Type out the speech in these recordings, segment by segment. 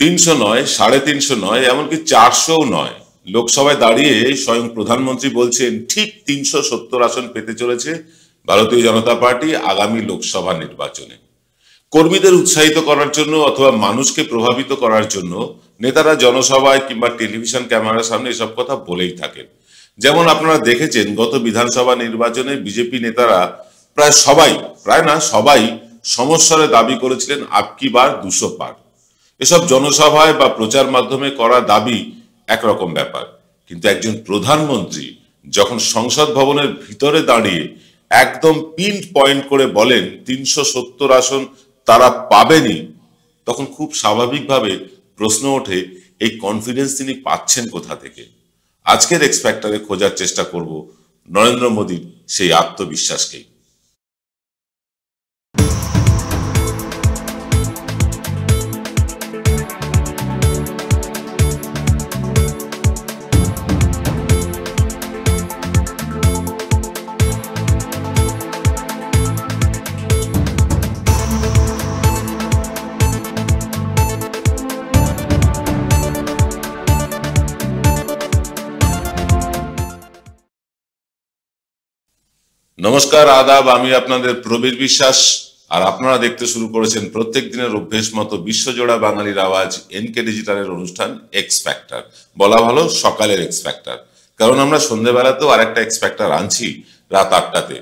300 নয়, 350 নয়, এমনকি 400ও নয়। লোকসভায় দাঁড়িয়ে স্বয়ং প্রধানমন্ত্রী বলছেন ঠিক 370 আসন পেতে চলেছে ভারতীয় জনতা পার্টি আগামী লোকসভা নির্বাচনে। কর্মীদের উৎসাহিত করার জন্য অথবা মানুষকে প্রভাবিত করার জন্য নেতারা জনসভায় কিংবা টেলিভিশন ক্যামেরার সামনে এসব কথা বলেই থাকেন। যেমন আপনারা দেখেছেন গত বিধানসভা নির্বাচনে বিজেপি নেতারা প্রায় না সবাই সমস্বরে দাবি করেছিলেন আপকি বার 200 পার। এসব জনসভায় বা প্রচার মাধ্যমে করা দাবি একরকম ব্যাপার, কিন্তু একজন প্রধানমন্ত্রী যখন সংসদ ভবনের ভিতরে দাঁড়িয়ে একদম পিন পয়েন্ট করে বলেন 370 আসন তারা পাবেনি, তখন খুব স্বাভাবিকভাবে প্রশ্ন ওঠে এই কনফিডেন্স তিনি পাচ্ছেন কোথা থেকে। আজকের এক্স ফ্যাক্টরে খোঁজার চেষ্টা করব নরেন্দ্র মোদীর সেই আত্মবিশ্বাসকেই। নমস্কার, আদাব, আমি আপনাদের প্রবীর বিশ্বাস, আর আপনারা দেখতে শুরু করেছেন প্রত্যেক দিনের অভ্যেস মতো বিশ্বজোড়া বাঙালির আওয়াজ এনকে ডিজিটালের অনুষ্ঠান এক্স ফ্যাক্টর। বলা ভালো সকালের এক্স ফ্যাক্টর, কারণ আমরা সন্ধ্যেবেলাতেও আরেকটা এক্স ফ্যাক্টর আনছি রাত 8টাতে।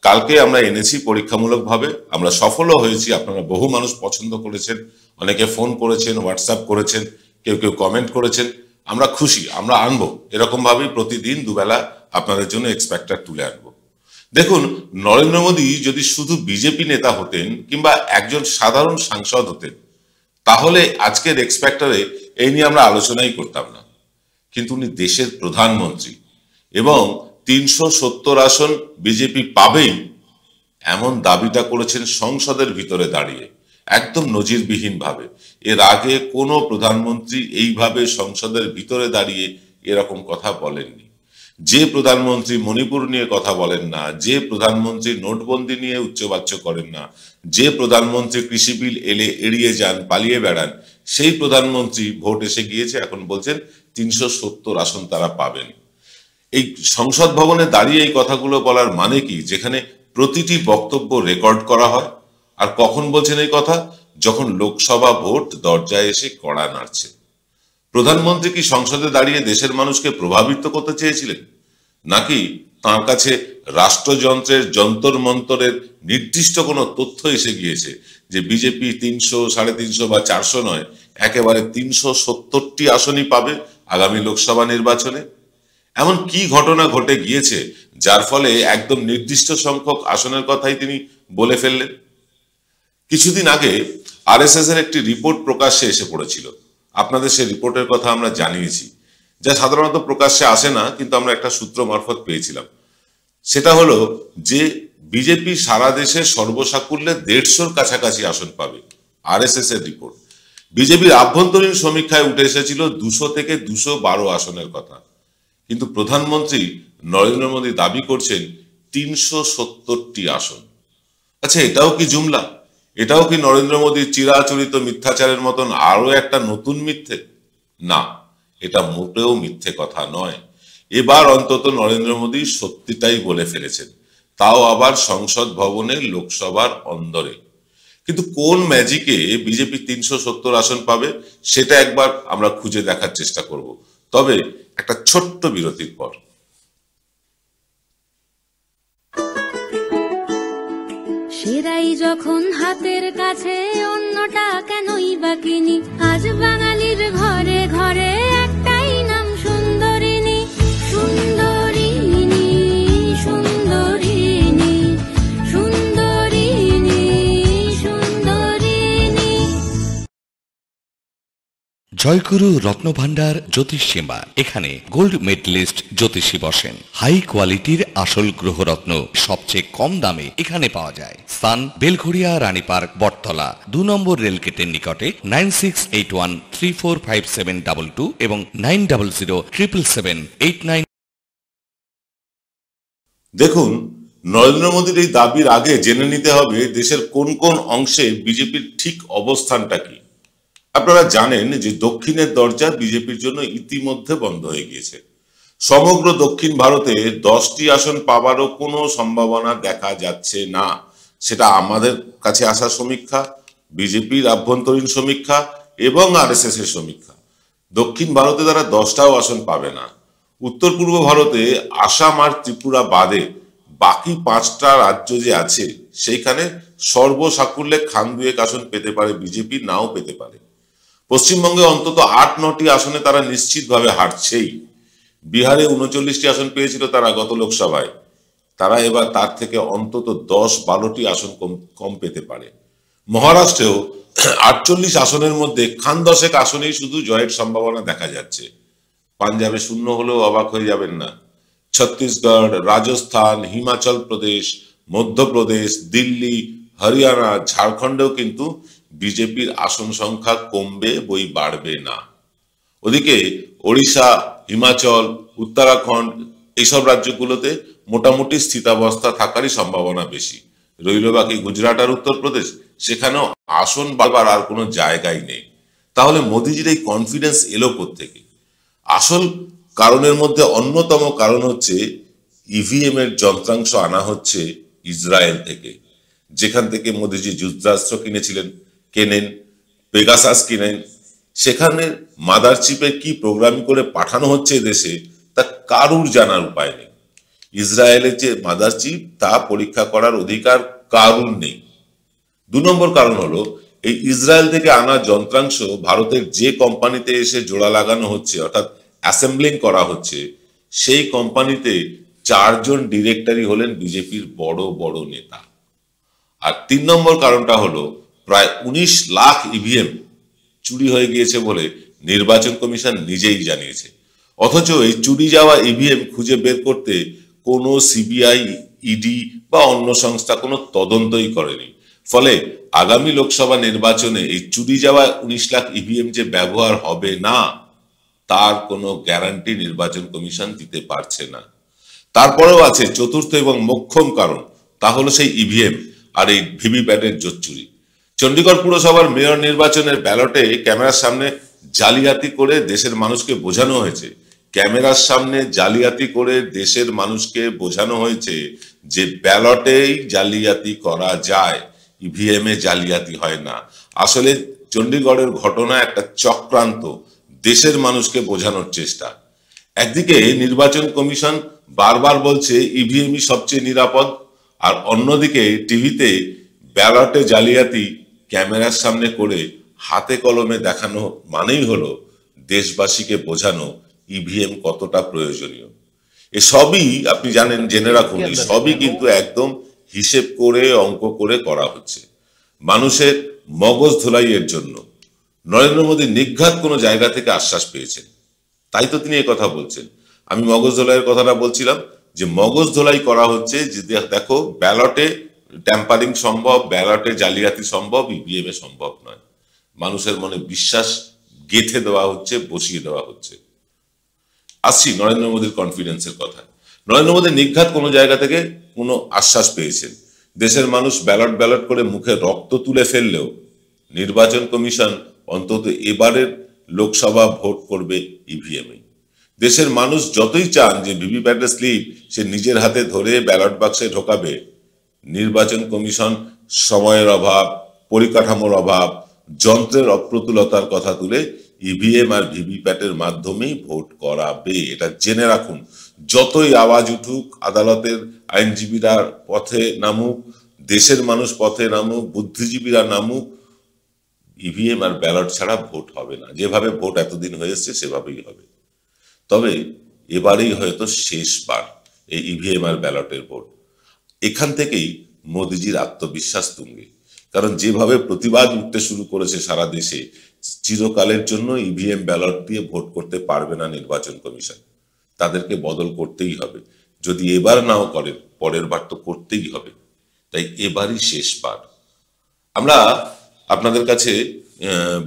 কালকে আমরা এনেছি পরীক্ষামূলকভাবে, আমরা সফলও হয়েছি। আপনারা বহু মানুষ পছন্দ করেছেন, অনেকে ফোন করেছেন, হোয়াটসঅ্যাপ করেছেন, কেউ কেউ কমেন্ট করেছেন। আমরা খুশি, আমরা আনবো এরকম ভাবেই প্রতিদিন দুবেলা আপনাদের জন্য এক্স ফ্যাক্টর তুলে আনবো। দেখুন, নরেন্দ্র মোদী যদি শুধু বিজেপি নেতা হতেন কিংবা একজন সাধারণ সাংসদ হতেন, তাহলে আজকের এক্স ফ্যাক্টরে এই নিয়ে আমরা আলোচনাই করতাম না। কিন্তু উনি দেশের প্রধানমন্ত্রী এবং 370 আসন বিজেপি পাবেই এমন দাবিটা করেছেন সংসদের ভিতরে দাঁড়িয়ে, একদম নজিরবিহীন ভাবে। এর আগে কোনো প্রধানমন্ত্রী এইভাবে সংসদের ভিতরে দাঁড়িয়ে এরকম কথা বলেননি। যে প্রধানমন্ত্রী মণিপুর নিয়ে কথা বলেন না, যে প্রধানমন্ত্রী নোটবন্দি নিয়ে উচ্চবাচ্য করেন না, যে প্রধানমন্ত্রী কৃষি বিল এলে এড়িয়ে যান, পালিয়ে বেড়ান, সেই প্রধানমন্ত্রী ভোট এসে গিয়েছে, এখন বলছেন 370 আসন তারা পাবেন। এই সংসদ ভবনে দাঁড়িয়ে এই কথাগুলো বলার মানে কি? যেখানে প্রতিটি বক্তব্য রেকর্ড করা হয়। আর কখন বলছেন এই কথা? যখন লোকসভা ভোট দরজায় এসে কড়া নাড়ছে। প্রধানমন্ত্রী কি সংসদে দাঁড়িয়ে দেশের মানুষকে প্রভাবিত করতে চেয়েছিলেন, নাকি তার কাছে রাষ্ট্রযন্ত্রের যন্তর মন্তরের নির্দিষ্ট কোনো তথ্য এসে গিয়েছে যে বিজেপি 300, 350 বা 400 নয়, একেবারে 370টি আসনই পাবে আগামী লোকসভা নির্বাচনে? এমন কি ঘটনা ঘটে গিয়েছে যার ফলে একদম নির্দিষ্ট সংখ্যক আসনের কথাই তিনি বলে ফেললেন? কিছুদিন আগে আরএসএস এর একটি রিপোর্ট প্রকাশ্যে এসে পড়েছিল। আপনাদের সেই রিপোর্টের কথা আমরা জানিয়েছি, যা সাধারণত প্রকাশ্যে আসে না, কিন্তু আমরা একটা সূত্র মারফত পেয়েছিলাম। সেটা হলো যে বিজেপি সারা দেশে সর্বসাকুল্যে 150-র কাছাকাছি আসন পাবে। আরএসএস এর রিপোর্ট। বিজেপির আভ্যন্তরীণ সমীক্ষায় উঠে এসেছিল 200 থেকে 212 আসনের কথা, কিন্তু প্রধানমন্ত্রী নরেন্দ্র মোদী দাবি করছেন 370টি আসন। আচ্ছা, এটাও কি জুমলা? এটাও কি নরেন্দ্র মোদীর চিরাচরিত মিথ্যাচারের মতন আরো একটা নতুন মিথ্যে? না, এটা মোটেও মিথ্যে কথা নয়। এবার অন্তত নরেন্দ্র মোদী সত্যিটাই বলে ফেলেছেন, তাও আবার সংসদ ভবনে লোকসভার অন্দরে। কিন্তু কোন ম্যাজিকে বিজেপি 370 আসন পাবে সেটা একবার আমরা খুঁজে দেখার চেষ্টা করব, তবে একটা ছোট্ট বিরতির পর। সেরাই যখন হাতের কাছে, অন্যটা কেনই বা কিনি? আজ বাঙালির ঘরে ঘরে একটাই নাম সুন্দরিনী। সুন্দরিনী, সুন্দরিনী, সুন্দরিনী, সুন্দরিনী। জয়গুরু রত্নভান্ডার জ্যোতিষীমা, এখানে গোল্ড মেডেলিস্ট জ্যোতিষী বসেন। হাই কোয়ালিটির আসল গ্রহরত্ন সবচেয়ে কম দামে এখানে পাওয়া যায়। স্থান বেলঘড়িয়া, রানী পার্ক, বটতলা, 2 নম্বর রেলগেটের নিকটে। 9681345722 এবং 90077789। দেখুন, নরেন্দ্র মোদীর এই দাবির আগে জেনে নিতে হবে দেশের কোন কোন অংশে বিজেপির ঠিক অবস্থানটা কি। আপনারা জানেন যে দক্ষিণের দরজা বিজেপির জন্য ইতিমধ্যে বন্ধ হয়ে গিয়েছে। সমগ্র দক্ষিণ ভারতে 10টি আসন পাওয়ারও কোনো সম্ভাবনা দেখা যাচ্ছে না। সেটা আমাদের কাছে আসা সমীক্ষা, বিজেপির আভ্যন্তরীণ সমীক্ষা এবং আরএসএস এর সমীক্ষা। দক্ষিণ ভারতে তারা 10টাও আসন পাবে না। উত্তর পূর্ব ভারতে আসাম আর ত্রিপুরা বাদে বাকি 5টা রাজ্য যে আছে সেইখানে সর্বসাকুল্যে খান দুয়েক আসন পেতে পারে বিজেপি, নাও পেতে পারে। পশ্চিমবঙ্গে অন্তত 8-9টি আসনে তারা নিশ্চিতভাবে হারছেই। বিহারে 39টি আসন পেয়েছিল তারা গত লোকসভায়, তারা এবার তার থেকে অন্তত 10-12টি আসন কম পেতে পারে। মহারাষ্ট্রেও 48 আসনের মধ্যে খান 10 আসনেই শুধু জয়ের সম্ভাবনা দেখা যাচ্ছে। পাঞ্জাবে 0 হলেও অবাক হয়ে যাবেন না। ছত্তিশগড়, রাজস্থান, হিমাচল প্রদেশ, মধ্যপ্রদেশ, দিল্লি, হরিয়ানা, ঝাড়খণ্ডেও কিন্তু বিজেপির আসন সংখ্যা কমবে, বই বাড়বে না। ওদিকে ওড়িশা, হিমাচল, উত্তরাখণ্ড এইসব রাজ্যগুলোতে মোটামুটি স্থিতাবস্থা থাকারই সম্ভাবনা বেশি। রইল বাকি গুজরাট আর উত্তরপ্রদেশ, সেখানেও আসন বাড়বার আর কোনো জায়গাই নেই। তাহলে মোদিজির এই কনফিডেন্স এলো কোত্থেকে? আসল কারণের মধ্যে অন্যতম কারণ হচ্ছে ইভিএম এর যন্ত্রাংশ আনা হচ্ছে ইসরায়েল থেকে, যেখান থেকে মোদিজি যুদ্ধাস্ত্র কেনেন, পেগাসাস কিনেন। সেখানে মাদার চিপে কি প্রোগ্রামিং করে পাঠানো হচ্ছে দেশে তা কারুর জানার উপায় নেই। ইসরায়েলের যে মাদার চিপ তা পরীক্ষা করার অধিকার কারুর নেই। 2 নম্বর কারণ হলো এই ইসরায়েল থেকে আনা যন্ত্রাংশ ভারতের যে কোম্পানিতে এসে জোড়া লাগানো হচ্ছে, অর্থাৎ অ্যাসেম্বলিং করা হচ্ছে, সেই কোম্পানিতে 4 জন ডিরেক্টরই হলেন বিজেপির বড় বড় নেতা। আর 3 নম্বর কারণটা হলো প্রায় 19 লাখ ইভিএম চুরি হয়ে গিয়েছে বলে নির্বাচন কমিশন নিজেই জানিয়েছে। অথচ এই চুরি যাওয়া ইভিএম খুঁজে বের করতে কোনো সিবিআই, ইডি বা অন্য সংস্থা কোনো তদন্তই করেনি। ফলে আগামী লোকসভা নির্বাচনে এই চুরি যাওয়া 19 লাখ ইভিএম যে ব্যবহার হবে না তার কোনো গ্যারান্টি নির্বাচন কমিশন দিতে পারছে না। তারপরেও আছে চতুর্থ এবং মোক্ষম কারণ, তা হলো সেই ইভিএম আর এই ভিভিপ্যাটের জোট চুরি। চণ্ডীগড় পুরসভার মেয়র নির্বাচনের ব্যালটে ক্যামেরার সামনে জালিয়াতি করে দেশের মানুষকে বোঝানো হয়েছে। ক্যামেরার সামনে জালিয়াতি করে দেশের মানুষকে বোঝানো হয়েছে যে ব্যালটেই জালিয়াতি করা যায়, ইভিএম এ জালিয়াতি হয় না। আসলে চণ্ডীগড়ের ঘটনা একটা চক্রান্ত, দেশের মানুষকে বোঝানোর চেষ্টা। একদিকে নির্বাচন কমিশন বারবার বলছে ইভিএমই সবচেয়ে নিরাপদ, আর অন্যদিকে টিভিতে ব্যালটে জালিয়াতি ক্যামেরার সামনে করে হাতে কলমে দেখানো মানেই হলো দেশবাসীকে বোঝানো ইভিএম কতটা প্রয়োজনীয়। এসবই আপনি জানেন, জেনে রাখুন, সবই কিন্তু একদম হিসেব করে অঙ্ক করে করা হচ্ছে মানুষের মগজ ধোলাইয়ের জন্য। নরেন্দ্র মোদী নিঘাত কোনো জায়গা থেকে আশ্বাস পেয়েছেন, তাই তো তিনি কথা বলছেন। আমি মগজ ধোলাইয়ের কথাটা বলছিলাম যে মগজ ধোলাই করা হচ্ছে যে দেখো ব্যালটে ট্যাম্পারিং সম্ভব, ব্যালটে জালিয়াতি সম্ভব, ইভিএম এ সম্ভব নয়। মানুষের মনে বিশ্বাস গেঁথে দেওয়া হচ্ছে, বসিয়ে দেওয়া হচ্ছে। আসছি নরেন্দ্র মোদীর কনফিডেন্সের কথা। নরেন্দ্র মোদী নিঘাত কোনো জায়গা থেকে কোনো আশ্বাস পেয়েছেন। দেশের মানুষ ব্যালট করে মুখে রক্ত তুলে ফেললেও নির্বাচন কমিশন অন্তত এবারের লোকসভা ভোট করবে ইভিএমে। দেশের মানুষ যতই চান যে ভিভিপ্যাটের স্লিপ সে নিজের হাতে ধরে ব্যালট বাক্সে ঢোকাবে, নির্বাচন কমিশন সময়ের অভাব, পরিকাঠামোর অভাব, যন্ত্রের অপ্রতুলতার কথা তুলে ইভিএম আর ভিভিপ্যাটের মাধ্যমেই ভোট করাবে। এটা জেনে রাখুন। যতই আওয়াজ উঠুক, আদালতের আইনজীবীরা পথে নামুক, দেশের মানুষ পথে নামুক, বুদ্ধিজীবীরা নামুক, ইভিএম আর ব্যালট ছাড়া ভোট হবে না। যেভাবে ভোট এতদিন হয়ে এসছে সেভাবেই হবে। তবে এবারেই হয়তো শেষবার এই ইভিএম আর ব্যালটের ভোট। এখান থেকেই মোদিজির আত্মবিশ্বাস তুঙ্গে। কারণ যেভাবে প্রতিবাদ উঠতে শুরু করেছে সারা দেশে, চিরকালের জন্য ইভিএম ব্যালট দিয়ে ভোট করতে পারবে না নির্বাচন কমিশন। তাদেরকে বদল করতেই হবে। যদি এবার নাও করেন, পরের বার তো করতেই হবে। তাই এবারই শেষবার। আমরা আপনাদের কাছে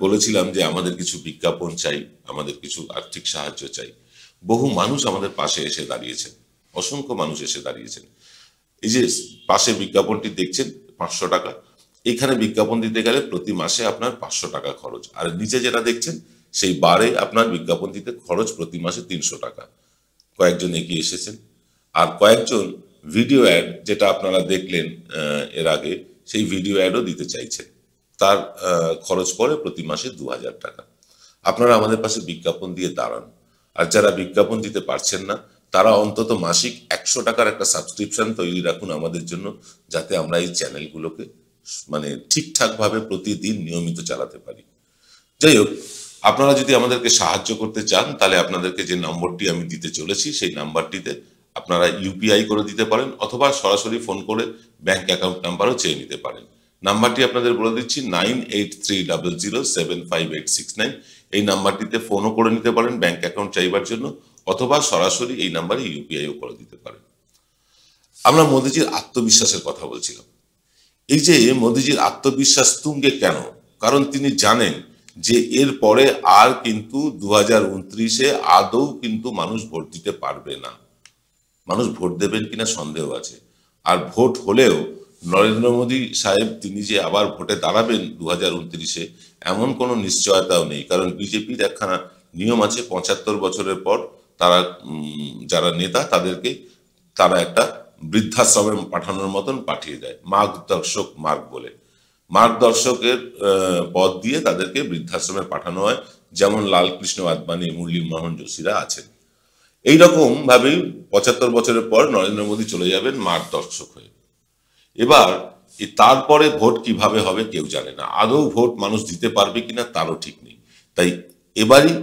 বলেছিলাম যে আমাদের কিছু বিজ্ঞাপন চাই, আমাদের কিছু আর্থিক সাহায্য চাই। বহু মানুষ আমাদের পাশে এসে দাঁড়িয়েছেন, অসংখ্য মানুষ এসে দাঁড়িয়েছেন। এই যে পাশে বিজ্ঞাপনটি দেখছেন 500 টাকা, এইখানে বিজ্ঞাপন দিতে গেলে প্রতি মাসে আপনার 500 টাকা খরচ, আর নিচে যেটা দেখছেন সেই বারে আপনার বিজ্ঞাপন দিতে খরচ প্রতি মাসে 300 টাকা। কয়েকজন এগিয়ে এসেছেন, আর কয়েকজন ভিডিও অ্যাড, যেটা আপনারা দেখলেন এর আগে, সেই ভিডিও অ্যাডও দিতে চাইছেন। তার খরচ পড়ে প্রতি মাসে 2000 টাকা। আপনারা আমাদের পাশে বিজ্ঞাপন দিয়ে দাঁড়ান, আর যারা বিজ্ঞাপন দিতে পারছেন না তারা অন্তত মাসিক 100 টাকার একটা সাবস্ক্রিপশন তৈরি রাখুন আমাদের জন্য, যাতে আমরা এই চ্যানেলগুলোকে মানে ঠিকঠাকভাবে প্রতিদিন নিয়মিত চালাতে পারি। যাই হোক, আপনারা যদি আমাদেরকে সাহায্য করতে চান তাহলে আপনাদেরকে যে নম্বরটি আমি দিতে চলেছি সেই নাম্বারটিতে আপনারা ইউপিআই করে দিতে পারেন, অথবা সরাসরি ফোন করে ব্যাংক অ্যাকাউন্ট নাম্বারও চেয়ে নিতে পারেন। নাম্বারটি আপনাদের বলে দিচ্ছি 9830075869। এই নাম্বারটিতে ফোনও করে নিতে পারেন ব্যাংক অ্যাকাউন্ট চাইবার জন্য, অথবা সরাসরি এই নাম্বারে ইউপিআইও করে দিতে পারেন। আমরা মোদিজির আত্মবিশ্বাসের কথা বলছিলাম। এই যে মোদিজির আত্মবিশ্বাস তুঙ্গে কেন? কারণ তিনি জানেন যে এর পরে আর কিন্তু 2029-এ আদৌ কিন্তু মানুষ ভোট দিতে পারবে না। মানুষ ভোট দেবেন কিনা সন্দেহ আছে। আর ভোট হলেও নরেন্দ্র মোদী সাহেব তিনি যে আবার ভোটে দাঁড়াবেন 2029-এ এমন কোনো নিশ্চয়তাও নেই। কারণ বিজেপির একখানা নিয়ম আছে, 75 বছরের পর তারা যারা নেতা তাদেরকে তারা একটা বৃদ্ধাশ্রমে পাঠানোর মতন পাঠিয়ে দেয়, মার্গদর্শক মার্গ বলে। মার্গদর্শকের পদ দিয়ে তাদেরকে বৃদ্ধাশ্রমে পাঠানো হয়, যেমন লালকৃষ্ণ আদবানি, মুরলী মোহন যোশীরা আছেন। এইরকম ভাবেই 75 বছরের পর নরেন্দ্র মোদী চলে যাবেন মার্গদর্শক হয়ে। এবার তারপরে ভোট কিভাবে হবে কেউ জানে না, আদৌ ভোট মানুষ দিতে পারবে কিনা তারও ঠিক নেই। তাই এবারই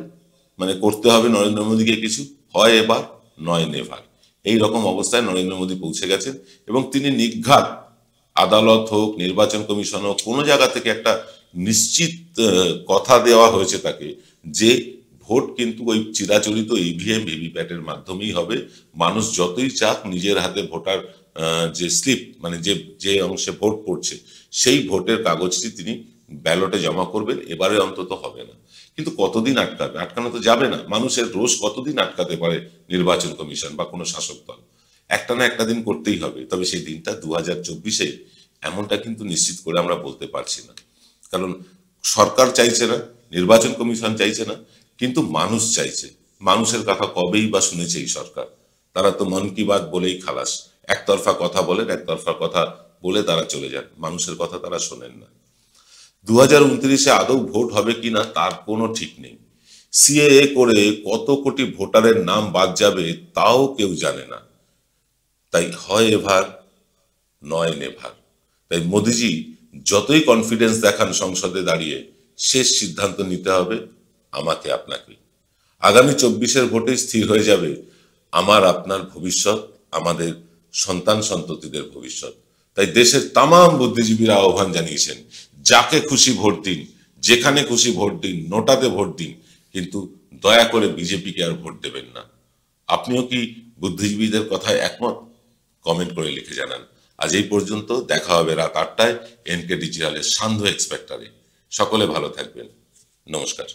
মানে করতে হবে নরেন্দ্র মোদীকে কিছু, হয় এবার নয় নেভার। এই রকম অবস্থায় নরেন্দ্র মোদী পৌঁছে গেছেন, এবং তিনি নির্ঘাত আদালত হোক, নির্বাচন কমিশন হোক, কোনো জায়গা থেকে একটা নিশ্চিত কথা দেওয়া হয়েছে তাকে যে ভোট কিন্তু ওই চিরাচরিত ইভিএম ভিভিপ্যাটের মাধ্যমেই হবে। মানুষ যতই চাক নিজের হাতে ভোটার যে স্লিপ মানে যে অংশে ভোট পড়ছে সেই ভোটের কাগজটি তিনি ব্যালটে জমা করবেন। এবারে অন্তত হবে না, কিন্তু কতদিন আটকাবে? আটকানো তো যাবে না। মানুষের রোষ কতদিন আটকাতে পারে নির্বাচন কমিশন বা কোনো শাসক দল? একটা না একটা দিন করতেই হবে। তবে সেই দিনটা 2024-এ এমনটা কিন্তু নিশ্চিত করে আমরা বলতে পারছি না, কারণ সরকার চাইছে না, নির্বাচন কমিশন চাইছে না, কিন্তু মানুষ চাইছে। মানুষের কথা কবেই বা শুনেছে এই সরকার? তারা তো মন কি বাত বলেই খালাস, একতরফা কথা বলেন, একতরফা কথা বলে তারা চলে যান, মানুষের কথা তারা শোনেন না। 2029-এ আদৌ ভোট হবে কিনা তার কোনো ঠিক নেই। সিএএ করে কত কোটি ভোটারের নাম বাদ যাবে তাও কেউ জানে না। তাই হয় এভার নয় নেভার। তাই মোদিজি যতই কনফিডেন্স দেখান সংসদে দাঁড়িয়ে, শেষ সিদ্ধান্ত নিতে হবে আমাকে আপনাকে। আগামী 24-এর ভোটে স্থির হয়ে যাবে আমার আপনার ভবিষ্যৎ, আমাদের সন্তান সন্ততিদের ভবিষ্যৎ। তাই দেশের তামাম বুদ্ধিজীবীরা আহ্বান জানিয়েছেন, যাকে খুশি ভোট দিন, যেখানে খুশি ভোট দিন, নোটাতে ভোট দিন, কিন্তু দয়া করে বিজেপিকে আর ভোট দেবেন না। আপনিও কি বুদ্ধিজীবীদের কথায় একমত? কমেন্ট করে লিখে জানান। আজ এই পর্যন্ত, দেখা হবে রাত 8টায় এনকে ডিজিটালের সান্ধ্য এক্সপেক্টারে। সকলে ভালো থাকবেন, নমস্কার।